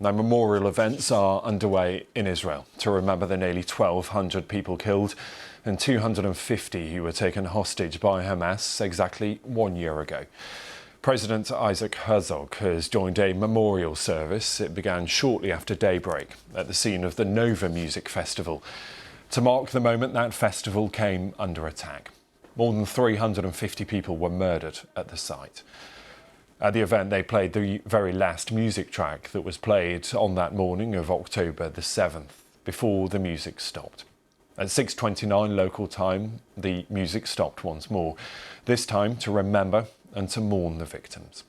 Now, memorial events are underway in Israel to remember the nearly 1,200 people killed and 250 who were taken hostage by Hamas exactly 1 year ago. President Isaac Herzog has joined a memorial service. It began shortly after daybreak at the scene of the Nova Music Festival. To mark the moment that festival came under attack. More than 350 people were murdered at the site. At the event, they played the very last music track that was played on that morning of October the 7th, before the music stopped. At 6:29 local time, the music stopped once more, this time to remember and to mourn the victims.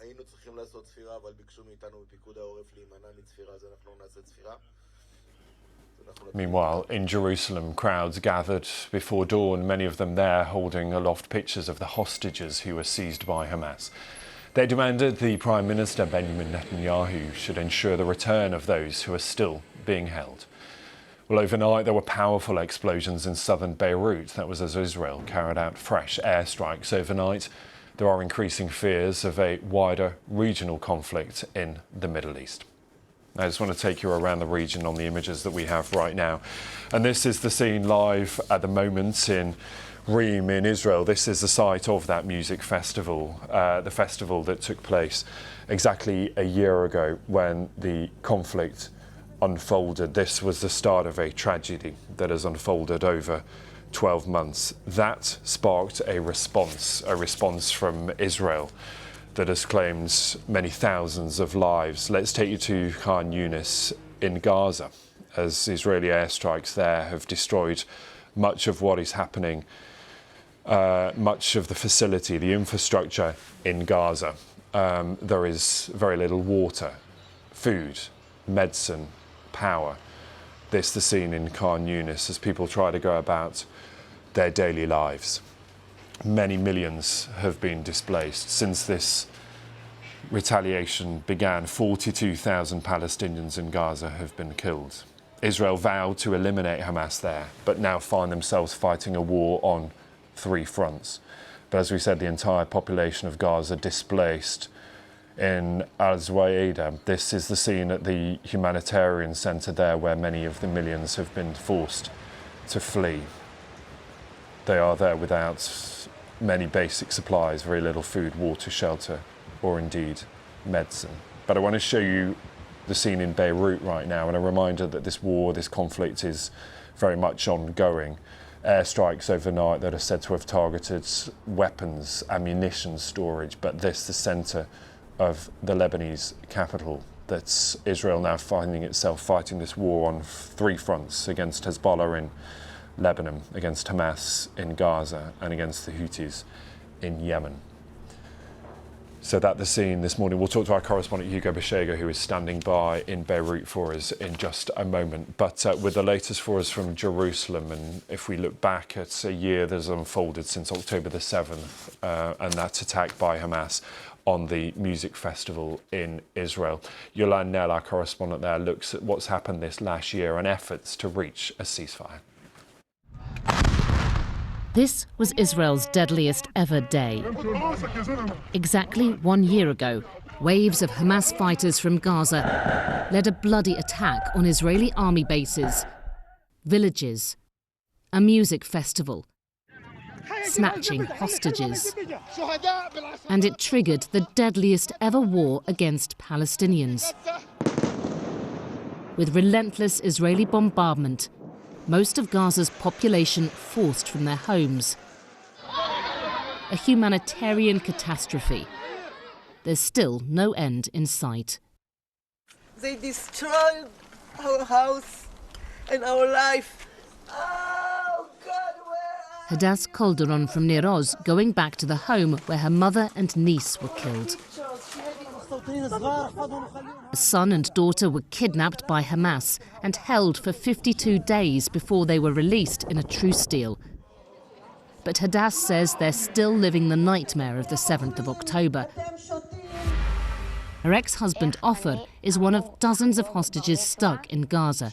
היינו צריכים לעשות ספירה, אבל ביקשו מאיתנו בפיקוד העורף להימנע מצפירה, אז אנחנו נעשה ספירה. Meanwhile, in Jerusalem, crowds gathered before dawn, many of them there holding aloft pictures of the hostages who were seized by Hamas. They demanded the Prime Minister Benjamin Netanyahu should ensure the return of those who are still being held. Well, overnight there were powerful explosions in southern Beirut. That was as Israel carried out fresh airstrikes overnight. There are increasing fears of a wider regional conflict in the Middle East. I just want to take you around the region on the images that we have right now. And this is the scene live at the moment in Reem in Israel. This is the site of that music festival, the festival that took place exactly a year ago when the conflict unfolded. This was the start of a tragedy that has unfolded over 12 months. That sparked a response from Israel that has claimed many thousands of lives. Let's take you to Khan Yunis in Gaza, as Israeli airstrikes there have destroyed much of what is happening, much of the facility, the infrastructure in Gaza. There is very little water, food, medicine, power. This the scene in Khan Yunis as people try to go about their daily lives. Many millions have been displaced. Since this retaliation began, 42,000 Palestinians in Gaza have been killed. Israel vowed to eliminate Hamas there, but now find themselves fighting a war on 3 fronts. But as we said, the entire population of Gaza displaced in Al-Zawaida. This is the scene at the humanitarian centre there where many of the millions have been forced to flee. They are there without many basic supplies, very little food, water, shelter, or indeed medicine. But I want to show you the scene in Beirut right now, and a reminder that this war, this conflict is very much ongoing. Airstrikes overnight that are said to have targeted weapons, ammunition storage, but this the centre of the Lebanese capital. That's Israel now finding itself fighting this war on 3 fronts, against Hezbollah in Lebanon, against Hamas in Gaza, and against the Houthis in Yemen. So that's the scene this morning. We'll talk to our correspondent Hugo Beshega, who is standing by in Beirut for us in just a moment. But with the latest for us from Jerusalem, and if we look back at a year that has unfolded since October the 7th and that attack by Hamas on the music festival in Israel. Yolande Nell, our correspondent there, looks at what's happened this last year and efforts to reach a ceasefire. This was Israel's deadliest ever day. Exactly 1 year ago, waves of Hamas fighters from Gaza led a bloody attack on Israeli army bases, villages, a music festival, snatching hostages. And it triggered the deadliest ever war against Palestinians. With relentless Israeli bombardment, most of Gaza's population forced from their homes. A humanitarian catastrophe. There's still no end in sight. They destroyed our house and our life. Oh, God, where Hadass Calderon from Nir Oz going back to the home where her mother and niece were killed. A son and daughter were kidnapped by Hamas and held for 52 days before they were released in a truce deal. But Hadass says they're still living the nightmare of the 7th of October. Her ex-husband, Ofer, is one of dozens of hostages stuck in Gaza,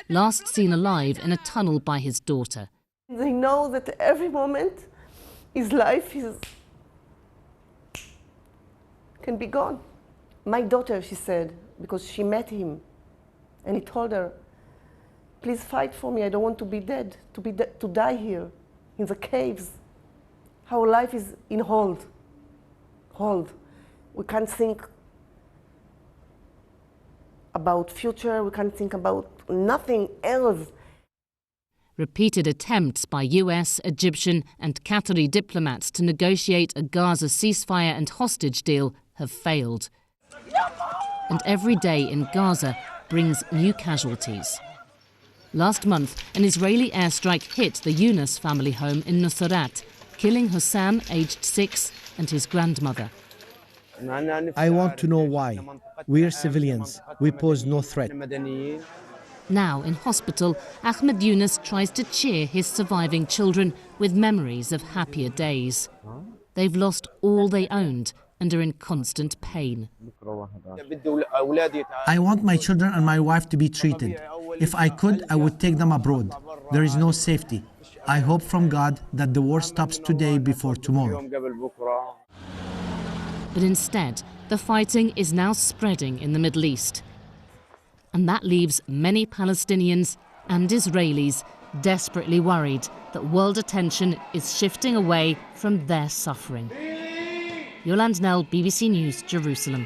last seen alive in a tunnel by his daughter. They know that every moment his life can be gone. My daughter, she said, because she met him, and he told her, please fight for me, I don't want to be dead, to die here, in the caves. Our life is in hold. We can't think about future, we can't think about nothing else. Repeated attempts by US, Egyptian and Qatari diplomats to negotiate a Gaza ceasefire and hostage deal have failed. And every day in Gaza brings new casualties. Last month, an Israeli airstrike hit the Yunus family home in Nusrat, killing Hussam, aged 6, and his grandmother. I want to know why. We're civilians. We pose no threat. Now in hospital, Ahmed Yunus tries to cheer his surviving children with memories of happier days. They've lost all they owned and are in constant pain. I want my children and my wife to be treated. If I could, I would take them abroad. There is no safety. I hope from God that the war stops today before tomorrow. But instead, the fighting is now spreading in the Middle East. And that leaves many Palestinians and Israelis desperately worried that world attention is shifting away from their suffering. Yolande Nell, BBC News, Jerusalem.